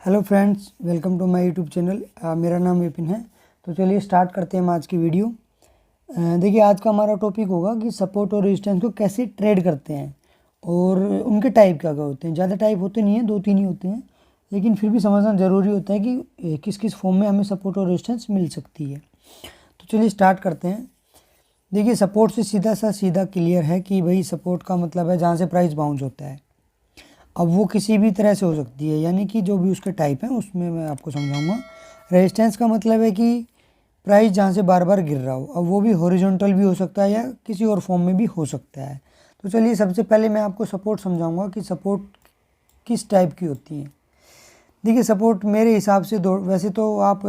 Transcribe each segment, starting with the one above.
Hello friends, welcome to my YouTube channel. मेरा नाम विपिन है। तो चलिए स्टार्ट करते हैं हम आज की वीडियो। देखिए, आज का हमारा टॉपिक होगा कि सपोर्ट और रेजिस्टेंस को कैसे ट्रेड करते हैं और उनके टाइप क्या क्या होते हैं। ज़्यादा टाइप होते नहीं हैं, 2-3 ही होते हैं, लेकिन फिर भी समझना ज़रूरी होता है कि किस किस फॉर्म में हमें सपोर्ट और रेजिस्टेंस मिल सकती है। तो चलिए स्टार्ट करते हैं। देखिए, सपोर्ट से सीधा क्लियर है कि भाई सपोर्ट का मतलब है जहाँ से प्राइस बाउंस होता है। अब वो किसी भी तरह से हो सकती है, यानी कि जो भी उसके टाइप हैं उसमें मैं आपको समझाऊंगा। रेजिस्टेंस का मतलब है कि प्राइस जहाँ से बार बार गिर रहा हो। अब वो भी हॉरिजॉन्टल भी हो सकता है या किसी और फॉर्म में भी हो सकता है। तो चलिए सबसे पहले मैं आपको सपोर्ट समझाऊंगा कि सपोर्ट किस टाइप की होती है। देखिए, सपोर्ट मेरे हिसाब से दो, वैसे तो आप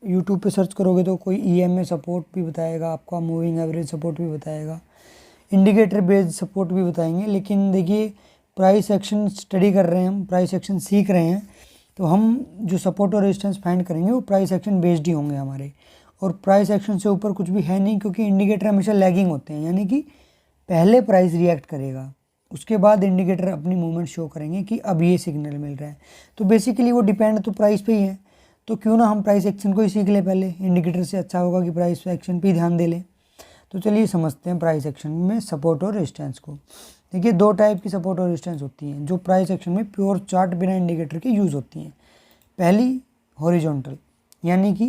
यूट्यूब पे सर्च करोगे तो कोई EMA सपोर्ट भी बताएगा, आपका मूविंग एवरेज सपोर्ट भी बताएगा, इंडिकेटर बेस्ड सपोर्ट भी बताएंगे। लेकिन देखिए, प्राइस एक्शन स्टडी कर रहे हैं हम, प्राइस एक्शन सीख रहे हैं, तो हम जो सपोर्ट और रेजिस्टेंस फाइंड करेंगे वो प्राइस एक्शन बेस्ड ही होंगे हमारे। और प्राइस एक्शन से ऊपर कुछ भी है नहीं, क्योंकि इंडिकेटर हमेशा लैगिंग होते हैं, यानी कि पहले प्राइस रिएक्ट करेगा, उसके बाद इंडिकेटर अपनी मूवमेंट शो करेंगे कि अब ये सिग्नल मिल रहा है। तो बेसिकली वो डिपेंड तो प्राइस पे ही है। तो क्यों ना हम प्राइस एक्शन को ही सीख ले पहले, इंडिकेटर से अच्छा होगा कि प्राइस एक्शन पे ही ध्यान दे लें। तो चलिए समझते हैं प्राइस एक्शन में सपोर्ट और रेजिस्टेंस को। देखिए, दो टाइप की सपोर्ट और रेजिस्टेंस होती हैं जो प्राइस एक्शन में प्योर चार्ट बिना इंडिकेटर के यूज़ होती हैं। पहली हॉरिजॉन्टल, यानी कि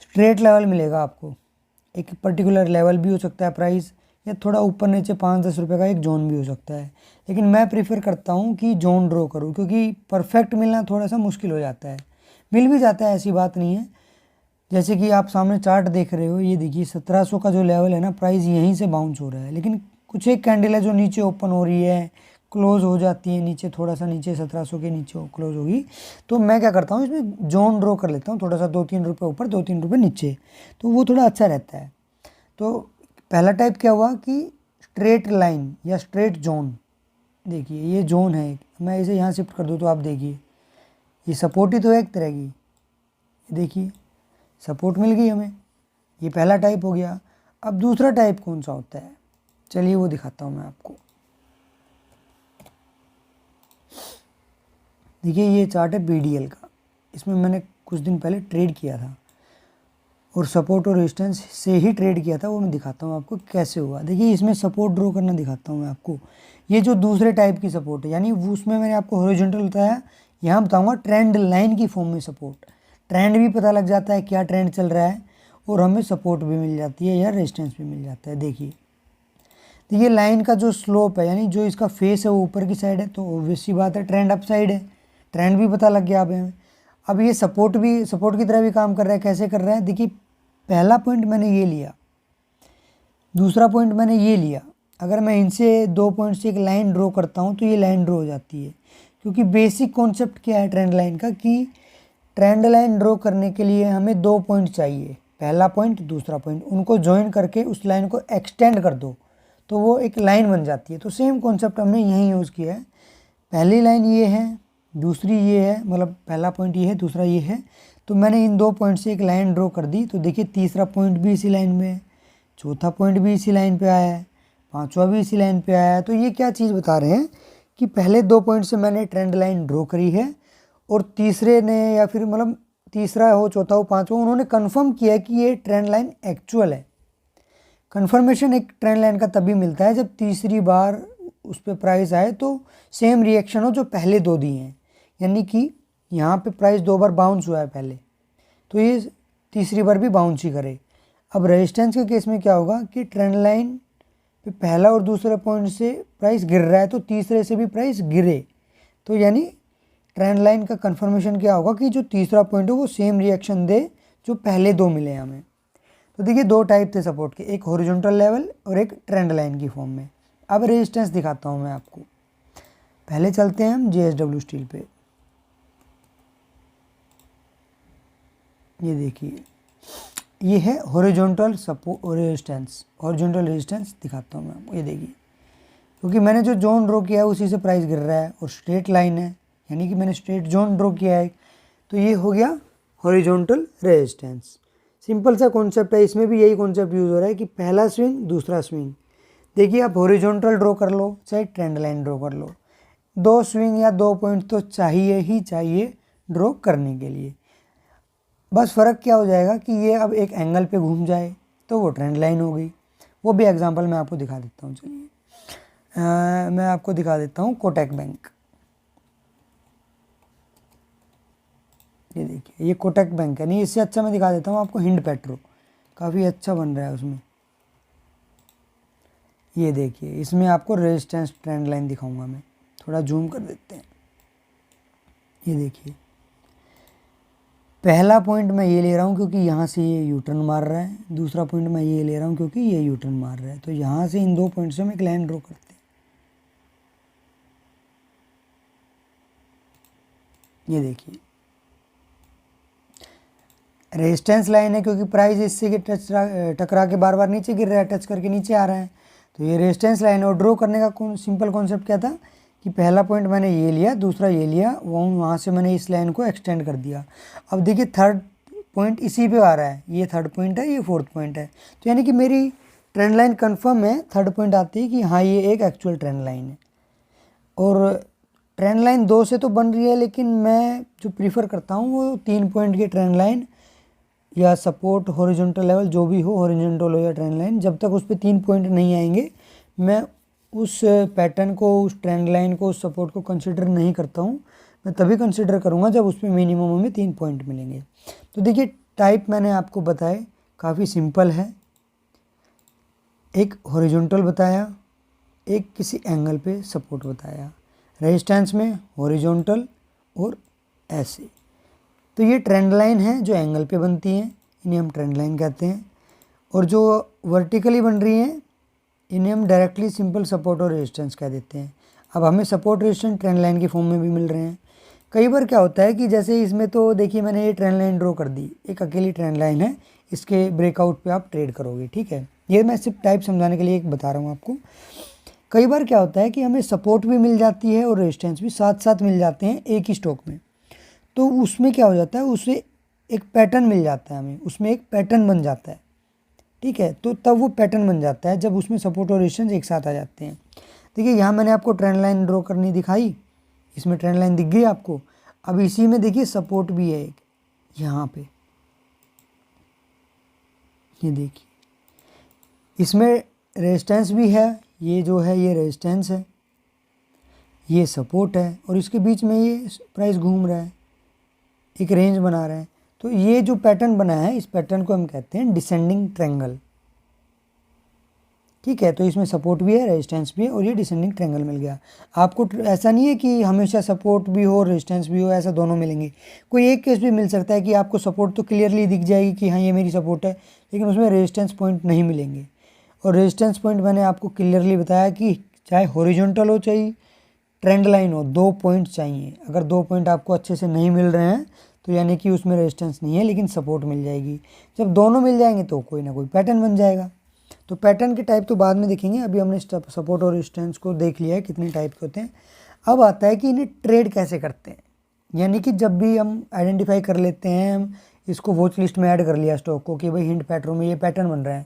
स्ट्रेट लेवल मिलेगा आपको, एक पर्टिकुलर लेवल भी हो सकता है प्राइस, या थोड़ा ऊपर नीचे 5-10 रुपये का एक जोन भी हो सकता है। लेकिन मैं प्रीफर करता हूँ कि जोन ड्रॉ करूँ, क्योंकि परफेक्ट मिलना थोड़ा सा मुश्किल हो जाता है। मिल भी जाता है, ऐसी बात नहीं है। जैसे कि आप सामने चार्ट देख रहे हो, ये देखिए 1700 का जो लेवल है ना, प्राइस यहीं से बाउंस हो रहा है। लेकिन कुछ एक कैंडल है जो नीचे ओपन हो रही है, क्लोज हो जाती है नीचे, थोड़ा सा नीचे 1700 के नीचे क्लोज होगी। तो मैं क्या करता हूँ, इसमें जोन ड्रॉ कर लेता हूँ, थोड़ा सा 2-3 रुपये ऊपर 2-3 रुपये नीचे, तो वो थोड़ा अच्छा रहता है। तो पहला टाइप क्या हुआ कि स्ट्रेट लाइन या स्ट्रेट जोन। देखिए, ये जोन है, मैं इसे यहाँ शिफ्ट कर दूँ तो आप देखिए ये सपोर्ट ही तो है एक तरह की। देखिए, सपोर्ट मिल गई हमें, ये पहला टाइप हो गया। अब दूसरा टाइप कौन सा होता है, चलिए वो दिखाता हूँ मैं आपको। देखिए, ये चार्ट है BDL का, इसमें मैंने कुछ दिन पहले ट्रेड किया था और सपोर्ट और रेजिस्टेंस से ही ट्रेड किया था। वो मैं दिखाता हूँ आपको कैसे हुआ। देखिए, इसमें सपोर्ट ड्रॉ करना दिखाता हूँ मैं आपको। ये जो दूसरे टाइप की सपोर्ट है, यानी उसमें मैंने आपको हॉरिजॉन्टल बताया, यहाँ बताऊँगा ट्रेंड लाइन की फॉर्म में सपोर्ट। ट्रेंड भी पता लग जाता है क्या ट्रेंड चल रहा है, और हमें सपोर्ट भी मिल जाती है या रेजिस्टेंस भी मिल जाता है। देखिए, तो ये लाइन का जो स्लोप है, यानी जो इसका फेस है वो ऊपर की साइड है, तो ऑब्वियस सी बात है ट्रेंड अप साइड है। ट्रेंड भी पता लग गया अब हमें। अब ये सपोर्ट भी सपोर्ट की तरह भी काम कर रहा है। कैसे कर रहा है, देखिए पहला पॉइंट मैंने ये लिया, दूसरा पॉइंट मैंने ये लिया। अगर मैं इनसे 2 पॉइंट से एक लाइन ड्रॉ करता हूँ तो ये लाइन ड्रॉ हो जाती है। क्योंकि बेसिक कॉन्सेप्ट क्या है ट्रेंड लाइन का, कि ट्रेंड लाइन ड्रॉ करने के लिए हमें 2 पॉइंट चाहिए, पहला पॉइंट दूसरा पॉइंट, उनको ज्वाइन करके उस लाइन को एक्सटेंड कर दो तो वो एक लाइन बन जाती है। तो सेम कॉन्सेप्ट हमने यहीं यूज़ किया है। पहली लाइन ये है, दूसरी ये है, मतलब पहला पॉइंट ये है, दूसरा ये है। तो मैंने इन 2 पॉइंट से एक लाइन ड्रॉ कर दी। तो देखिए, तीसरा पॉइंट भी इसी लाइन में है, चौथा पॉइंट भी इसी लाइन पे आया है, पांचवा भी इसी लाइन पे आया है। तो ये क्या चीज़ बता रहे हैं कि पहले 2 पॉइंट से मैंने ट्रेंड लाइन ड्रॉ करी है, और तीसरे ने, या फिर मतलब तीसरा हो, चौथा हो, पाँचवा, उन्होंने कन्फर्म किया है कि ये ट्रेंड लाइन एक्चुअल है। कन्फर्मेशन एक ट्रेंड लाइन का तभी मिलता है जब तीसरी बार उस पर प्राइस आए तो सेम रिएक्शन हो जो पहले 2 दिए हैं। यानी कि यहाँ पे प्राइस 2 बार बाउंस हुआ है पहले, तो ये तीसरी बार भी बाउंस ही करे। अब रेजिस्टेंस के केस में क्या होगा कि ट्रेंड लाइन पे पहला और दूसरे पॉइंट से प्राइस गिर रहा है तो तीसरे से भी प्राइस गिरे, तो यानी ट्रेंड लाइन का कन्फर्मेशन क्या होगा कि जो तीसरा पॉइंट हो वो सेम रिएक्शन दे जो पहले 2 मिले हमें। तो देखिए, 2 टाइप थे सपोर्ट के, एक हॉरिजॉन्टल लेवल और एक ट्रेंड लाइन की फॉर्म में। अब रेजिस्टेंस दिखाता हूँ मैं आपको। पहले चलते हैं हम JSW स्टील पे। ये देखिए, ये है हॉरिजॉन्टल सपोर्ट और रेजिस्टेंस। हॉरिजॉन्टल रेजिस्टेंस दिखाता हूँ मैं आपको। ये देखिए, क्योंकि मैंने जो जोन ड्रॉ किया है उसी से प्राइस गिर रहा है, और स्ट्रेट लाइन है, यानी कि मैंने स्ट्रेट जोन ड्रॉ किया है, तो ये हो गया हॉरिजॉन्टल रेजिस्टेंस। सिंपल सा कॉन्सेप्ट है, इसमें भी यही कॉन्सेप्ट यूज़ हो रहा है कि पहला स्विंग दूसरा स्विंग। देखिए, आप हॉरिजॉन्टल ड्रॉ कर लो चाहे ट्रेंड लाइन ड्रॉ कर लो, 2 स्विंग या 2 पॉइंट तो चाहिए ही चाहिए ड्रॉ करने के लिए। बस फ़र्क क्या हो जाएगा कि ये अब एक एंगल पे घूम जाए तो वो ट्रेंड लाइन हो गई। वो भी एग्जांपल मैं आपको दिखा देता हूँ। चलिए मैं आपको दिखा देता हूँ कोटक बैंक। ये देखिए, ये कोटक बैंक है। नहीं, इससे अच्छा मैं दिखा देता हूँ आपको हिंड पेट्रो, काफ़ी अच्छा बन रहा है उसमें। ये देखिए, इसमें आपको रेजिस्टेंस ट्रेंड लाइन दिखाऊंगा मैं, थोड़ा जूम कर देते हैं। ये देखिए, पहला पॉइंट मैं ये ले रहा हूँ क्योंकि यहाँ से ये यू टर्न मार रहा है, दूसरा पॉइंट मैं ये ले रहा हूँ क्योंकि ये यू टर्न मार रहा है। तो यहाँ से इन 2 पॉइंट से हम एक लाइन ड्रॉ करते हैं। ये देखिए, रेजिस्टेंस लाइन है क्योंकि प्राइस इससे टकरा के बार बार नीचे गिर रहा है, टच करके नीचे आ रहा है। तो ये रेजिस्टेंस लाइन और ड्रॉ करने का सिंपल कॉन्सेप्ट क्या था कि पहला पॉइंट मैंने ये लिया, दूसरा ये लिया, वहाँ से मैंने इस लाइन को एक्सटेंड कर दिया। अब देखिए थर्ड पॉइंट इसी पे आ रहा है, ये थर्ड पॉइंट है, ये फोर्थ पॉइंट है। तो यानी कि मेरी ट्रेंड लाइन कन्फर्म है, थर्ड पॉइंट आती है कि हाँ ये एक एक्चुअल ट्रेंड लाइन है। और ट्रेंड लाइन 2 से तो बन रही है, लेकिन मैं जो प्रीफर करता हूँ वो 3 पॉइंट की ट्रेंड लाइन या सपोर्ट हॉरिजॉन्टल लेवल जो भी हो, हॉरिजॉन्टल हो या ट्रेंड लाइन, जब तक उस पर 3 पॉइंट नहीं आएंगे मैं उस पैटर्न को, उस ट्रेंड लाइन को, उस सपोर्ट को कंसिडर नहीं करता हूँ। मैं तभी कंसिडर करूँगा जब उस पर मिनिमम हमें 3 पॉइंट मिलेंगे। तो देखिए, टाइप मैंने आपको बताए, काफ़ी सिंपल है। एक हॉरिजॉन्टल बताया, एक किसी एंगल पे सपोर्ट बताया, रेजिस्टेंस में हॉरिजॉन्टल और ऐसे। तो ये ट्रेंड लाइन है जो एंगल पे बनती हैं, इन्हें हम ट्रेंड लाइन कहते हैं। और जो वर्टिकली बन रही हैं इन्हें हम डायरेक्टली सिंपल सपोर्ट और रेजिस्टेंस कह देते हैं। अब हमें सपोर्ट रेजिस्टेंस ट्रेंड लाइन के फॉर्म में भी मिल रहे हैं। कई बार क्या होता है कि जैसे इसमें तो देखिए मैंने ये ट्रेंड लाइन ड्रॉ कर दी, एक अकेली ट्रेंड लाइन है, इसके ब्रेकआउट पे आप ट्रेड करोगे, ठीक है। ये मैं सिर्फ टाइप समझाने के लिए एक बता रहा हूँ आपको। कई बार क्या होता है कि हमें सपोर्ट भी मिल जाती है और रेजिस्टेंस भी साथ साथ मिल जाते हैं एक ही स्टॉक में। तो उसमें क्या हो जाता है, उससे एक पैटर्न मिल जाता है हमें, उसमें एक पैटर्न बन जाता है, ठीक है। तो तब वो पैटर्न बन जाता है जब उसमें सपोर्ट और रेजिस्टेंस एक साथ आ जाते हैं। देखिए, यहाँ मैंने आपको ट्रेंड लाइन ड्रॉ करनी दिखाई, इसमें ट्रेंड लाइन दिख गई आपको। अब इसी में देखिए सपोर्ट भी है एक यहाँ पे, ये देखिए, इसमें रेजिस्टेंस भी है, ये जो है ये रेजिस्टेंस है, ये सपोर्ट है, और इसके बीच में ये प्राइस घूम रहा है, एक रेंज बना रहा है। तो ये जो पैटर्न बना है, इस पैटर्न को हम कहते हैं डिसेंडिंग ट्रायंगल, ठीक है। तो इसमें सपोर्ट भी है, रेजिस्टेंस भी है, और ये डिसेंडिंग ट्रायंगल मिल गया आपको। ऐसा नहीं है कि हमेशा सपोर्ट भी हो रेजिस्टेंस भी हो, ऐसा दोनों मिलेंगे। कोई एक केस भी मिल सकता है कि आपको सपोर्ट तो क्लियरली दिख जाएगी कि हाँ ये मेरी सपोर्ट है, लेकिन उसमें रेजिस्टेंस पॉइंट नहीं मिलेंगे। और रेजिस्टेंस पॉइंट मैंने आपको क्लियरली बताया कि चाहे हॉरिजॉन्टल हो चाहे ट्रेंड लाइन हो, 2 पॉइंट चाहिए। अगर 2 पॉइंट आपको अच्छे से नहीं मिल रहे हैं तो यानी कि उसमें रेजिस्टेंस नहीं है, लेकिन सपोर्ट मिल जाएगी। जब दोनों मिल जाएंगे तो कोई ना कोई पैटर्न बन जाएगा। तो पैटर्न के टाइप तो बाद में देखेंगे, अभी हमने सपोर्ट और रेजिस्टेंस को देख लिया है कितने टाइप के होते हैं। अब आता है कि इन्हें ट्रेड कैसे करते हैं। यानी कि जब भी हम आइडेंटिफाई कर लेते हैं, हम इसको वॉच लिस्ट में ऐड कर लिया स्टॉक को कि भाई हिंड पैटर्न में ये पैटर्न बन रहा है,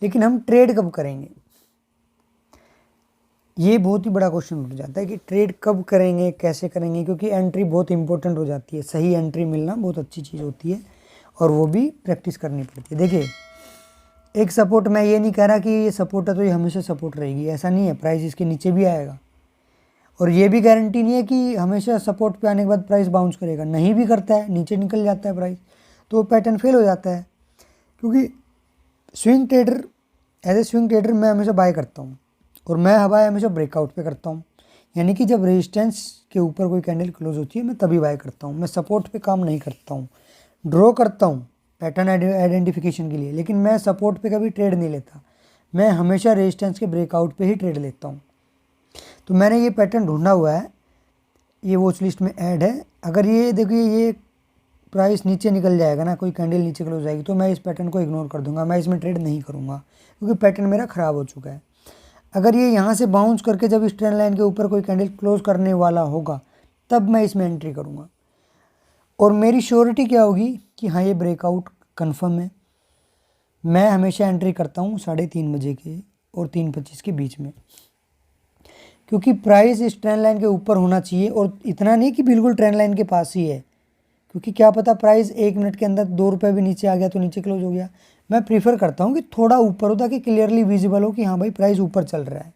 लेकिन हम ट्रेड कब करेंगे, ये बहुत ही बड़ा क्वेश्चन उठ जाता है कि ट्रेड कब करेंगे, कैसे करेंगे। क्योंकि एंट्री बहुत इंपॉर्टेंट हो जाती है, सही एंट्री मिलना बहुत अच्छी चीज़ होती है, और वो भी प्रैक्टिस करनी पड़ती है। देखिए, एक सपोर्ट, मैं ये नहीं कह रहा कि ये सपोर्ट है तो ये हमेशा सपोर्ट रहेगी, ऐसा नहीं है। प्राइस इसके नीचे भी आएगा, और ये भी गारंटी नहीं है कि हमेशा सपोर्ट पे आने के बाद प्राइस बाउंस करेगा, नहीं भी करता है, नीचे निकल जाता है प्राइस, तो पैटर्न फेल हो जाता है। क्योंकि swing trader, as a swing trader मैं हमेशा बाय करता हूँ, और मैं बाय हमेशा ब्रेकआउट पे करता हूँ। यानी कि जब रेजिस्टेंस के ऊपर कोई कैंडल क्लोज होती है मैं तभी बाय करता हूँ। मैं सपोर्ट पे काम नहीं करता हूँ, ड्रॉ करता हूँ पैटर्न आइडेंटिफिकेशन के लिए, लेकिन मैं सपोर्ट पे कभी ट्रेड नहीं लेता। मैं हमेशा रेजिस्टेंस के ब्रेकआउट पे ही ट्रेड लेता हूँ। तो मैंने ये पैटर्न ढूंढा हुआ है, ये वॉच लिस्ट में ऐड है। अगर ये देखिए ये प्राइस नीचे निकल जाएगा ना, कोई कैंडल नीचे क्लोज आएगी, तो मैं इस पैटर्न को इग्नोर कर दूंगा, मैं इसमें ट्रेड नहीं करूँगा, क्योंकि पैटर्न मेरा ख़राब हो चुका है। अगर ये यहाँ से बाउंस करके जब इस ट्रेंड लाइन के ऊपर कोई कैंडल क्लोज करने वाला होगा तब मैं इसमें एंट्री करूँगा, और मेरी श्योरिटी क्या होगी कि हाँ ये ब्रेकआउट कन्फर्म है। मैं हमेशा एंट्री करता हूँ 3:30 बजे के और 3:25 के बीच में। क्योंकि प्राइस इस ट्रेंड लाइन के ऊपर होना चाहिए, और इतना नहीं कि बिल्कुल ट्रेंड लाइन के पास ही है, क्योंकि क्या पता प्राइस 1 मिनट के अंदर 2 रुपये भी नीचे आ गया तो नीचे क्लोज हो गया। मैं प्रीफर करता हूँ कि थोड़ा ऊपर हो, ताकि क्लियरली विजिबल हो कि हाँ भाई प्राइस ऊपर चल रहा है।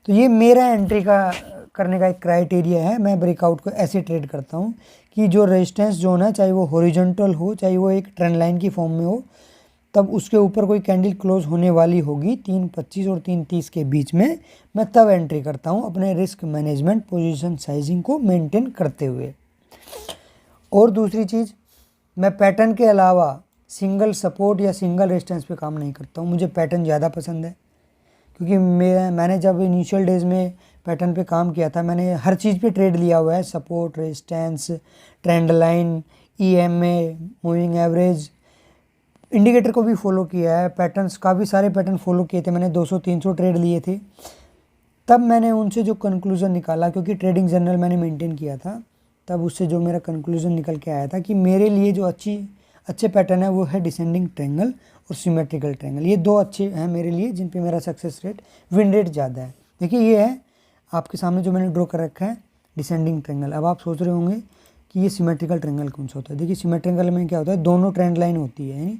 तो ये मेरा एंट्री का करने का एक क्राइटेरिया है। मैं ब्रेकआउट को ऐसे ट्रेड करता हूँ कि जो रेजिस्टेंस जोन है, चाहे वो हॉरिजॉन्टल हो चाहे वो एक ट्रेंड लाइन की फॉर्म में हो, तब उसके ऊपर कोई कैंडल क्लोज होने वाली होगी 3.25 और 3.30 के बीच में, मैं तब एंट्री करता हूँ अपने रिस्क मैनेजमेंट पोजीशन साइजिंग को मेंटेन करते हुए। और दूसरी चीज़, मैं पैटर्न के अलावा सिंगल सपोर्ट या सिंगल रेजिस्टेंस पे काम नहीं करता हूँ। मुझे पैटर्न ज़्यादा पसंद है, क्योंकि मैंने जब इनिशियल डेज़ में पैटर्न पे काम किया था, मैंने हर चीज़ पे ट्रेड लिया हुआ है, support, resistance, trend line, EMA, moving average, indicator को भी फॉलो किया है, पैटर्न्स काफ़ी सारे पैटर्न फॉलो किए थे मैंने, 200-300 ट्रेड लिए थे। तब मैंने उनसे जो कंक्लूज़न निकाला, क्योंकि ट्रेडिंग जर्नल मैंने मेंटेन किया था, तब उससे जो मेरा कंक्लूज़न निकल के आया था कि मेरे लिए जो अच्छे पैटर्न है वो है डिसेंडिंग ट्रायंगल और सिमेट्रिकल ट्रायंगल। ये 2 अच्छे हैं मेरे लिए, जिन पे मेरा सक्सेस रेट, विन रेट ज़्यादा है। देखिए ये है आपके सामने जो मैंने ड्रॉ कर रखा है, डिसेंडिंग ट्रायंगल। अब आप सोच रहे होंगे कि ये सिमेट्रिकल ट्रायंगल कौन सा होता है। देखिए सिमेट्रिकल में क्या होता है, दोनों ट्रेंड लाइन होती है, यानी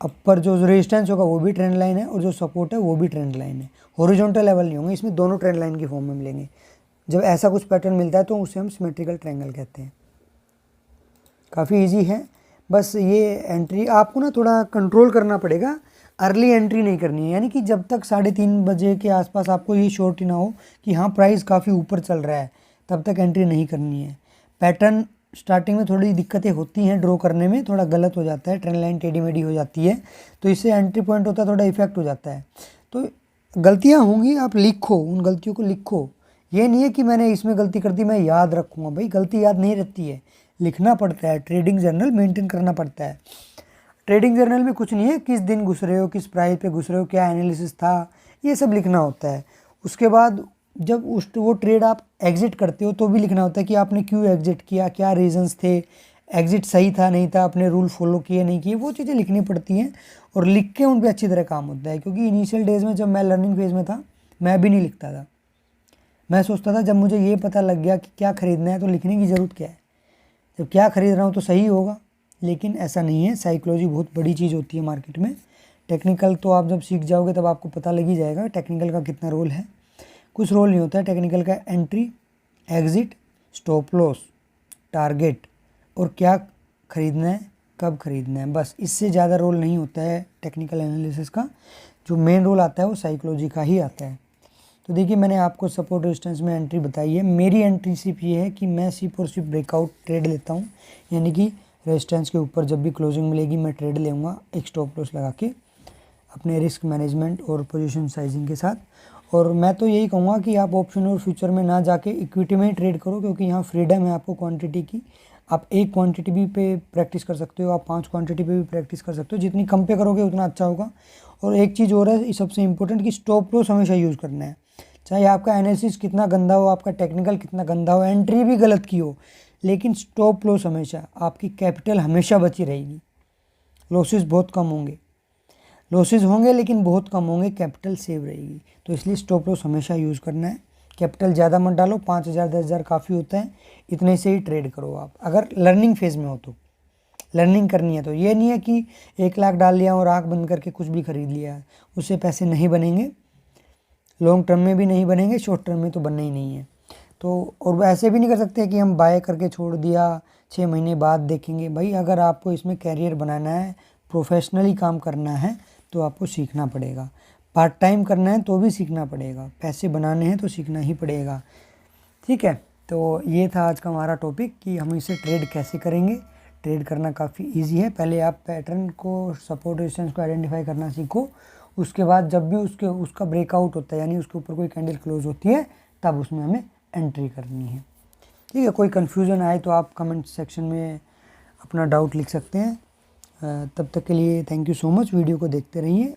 अपर जो रेजिस्टेंस होगा वो भी ट्रेंड लाइन है और जो सपोर्ट है वो भी ट्रेंड लाइन है। हॉरिजॉन्टल लेवल नहीं होंगे, इसमें दोनों ट्रेंड लाइन की फॉर्म में मिलेंगे। जब ऐसा कुछ पैटर्न मिलता है तो उसे हम सिमेट्रिकल ट्रायंगल कहते हैं। काफ़ी इजी है, बस ये एंट्री आपको ना थोड़ा कंट्रोल करना पड़ेगा। अर्ली एंट्री नहीं करनी है, यानी कि जब तक 3:30 बजे के आसपास आपको ये श्योरिटी ना हो कि हाँ प्राइस काफ़ी ऊपर चल रहा है, तब तक एंट्री नहीं करनी है। पैटर्न स्टार्टिंग में थोड़ी दिक्कतें होती हैं ड्रॉ करने में, थोड़ा गलत हो जाता है, ट्रेंड लाइन टेढ़ी मेढ़ी हो जाती है, तो इससे एंट्री पॉइंट होता है थोड़ा इफेक्ट हो जाता है। तो गलतियाँ होंगी, आप लिखो, उन गलतियों को लिखो। ये नहीं है कि मैंने इसमें गलती कर दी मैं याद रखूँगा, भाई गलती याद नहीं रहती है, लिखना पड़ता है, ट्रेडिंग जर्नल मेंटेन करना पड़ता है। ट्रेडिंग जर्नल में कुछ नहीं है, किस दिन घुस रहे हो, किस प्राइस पे घुस रहे हो, क्या एनालिसिस था, ये सब लिखना होता है। उसके बाद जब वो ट्रेड आप एग्जिट करते हो तो भी लिखना होता है कि आपने क्यों एग्जिट किया, क्या रीजंस थे, एग्जिट सही था नहीं था, अपने रूल फॉलो किए नहीं किए, वो चीज़ें लिखनी पड़ती हैं और लिख के उन पर अच्छी तरह काम होता है। क्योंकि इनिशियल डेज़ में जब मैं लर्निंग फेज़ में था, मैं भी नहीं लिखता था। मैं सोचता था जब मुझे ये पता लग गया कि क्या ख़रीदना है तो लिखने की ज़रूरत क्या है, जब क्या ख़रीद रहा हूँ तो सही होगा। लेकिन ऐसा नहीं है, साइकोलॉजी बहुत बड़ी चीज़ होती है मार्केट में। टेक्निकल तो आप जब सीख जाओगे तब आपको पता लग ही जाएगा टेक्निकल का कितना रोल है। कुछ रोल नहीं होता है टेक्निकल का, entry, exit, stop loss, target और क्या ख़रीदना है, कब ख़रीदना है, बस इससे ज़्यादा रोल नहीं होता है टेक्निकल एनालिसिस का। जो मेन रोल आता है वो साइकोलॉजी का ही आता है। तो देखिए मैंने आपको सपोर्ट रेजिस्टेंस में एंट्री बताई है। मेरी एंट्री सिर्फ ये है कि मैं सिर्फ और सिर्फ ब्रेकआउट ट्रेड लेता हूँ, यानी कि रेजिस्टेंस के ऊपर जब भी क्लोजिंग मिलेगी मैं ट्रेड लेऊँगा एक स्टॉप लॉस लगा के, अपने रिस्क मैनेजमेंट और पोजीशन साइजिंग के साथ। और मैं तो यही कहूँगा कि आप ऑप्शन और फ्यूचर में ना जाके इक्विटी में ही ट्रेड करो, क्योंकि यहाँ फ्रीडम है आपको क्वांटिटी की। आप एक क्वांटिटी भी पे प्रैक्टिस कर सकते हो, आप 5 क्वांटिटी पे भी प्रैक्टिस कर सकते हो, जितनी कम पे करोगे उतना अच्छा होगा। और एक चीज़ और है सबसे इंपॉर्टेंट, कि स्टॉप लॉस हमेशा यूज़ करना है। चाहे आपका एनालिसिस कितना गंदा हो, आपका टेक्निकल कितना गंदा हो, एंट्री भी गलत की हो, लेकिन स्टॉप लॉस हमेशा, आपकी कैपिटल हमेशा बची रहेगी। लॉसेस बहुत कम होंगे, लॉसेस होंगे लेकिन बहुत कम होंगे, कैपिटल सेव रहेगी। तो इसलिए स्टॉप लॉस हमेशा यूज़ करना है। कैपिटल ज़्यादा मत डालो, 5,000 10,000 काफ़ी होता है, इतने से ही ट्रेड करो आप, अगर लर्निंग फेज़ में हो तो। लर्निंग करनी है तो ये नहीं है कि 1 लाख डाल लिया और आँख बंद करके कुछ भी खरीद लिया, उससे पैसे नहीं बनेंगे, लॉन्ग टर्म में भी नहीं बनेंगे, शॉर्ट टर्म में तो बनना ही नहीं है। तो और ऐसे भी नहीं कर सकते कि हम बाय करके छोड़ दिया, 6 महीने बाद देखेंगे। भाई अगर आपको इसमें कैरियर बनाना है, प्रोफेशनली काम करना है, तो आपको सीखना पड़ेगा। पार्ट टाइम करना है तो भी सीखना पड़ेगा, पैसे बनाने हैं तो सीखना ही पड़ेगा। ठीक है, तो ये था आज का हमारा टॉपिक कि हम इसे ट्रेड कैसे करेंगे। ट्रेड करना काफ़ी इजी है। पहले आप पैटर्न को, सपोर्ट रेजिस्टेंस को आइडेंटिफाई करना सीखो। उसके बाद जब भी उसका ब्रेकआउट होता है, यानी उसके ऊपर कोई कैंडल क्लोज होती है, तब उसमें हमें एंट्री करनी है। ठीक है, कोई कन्फ्यूज़न आए तो आप कमेंट सेक्शन में अपना डाउट लिख सकते हैं। तब तक के लिए thank you so much. Video को देखते रहिए।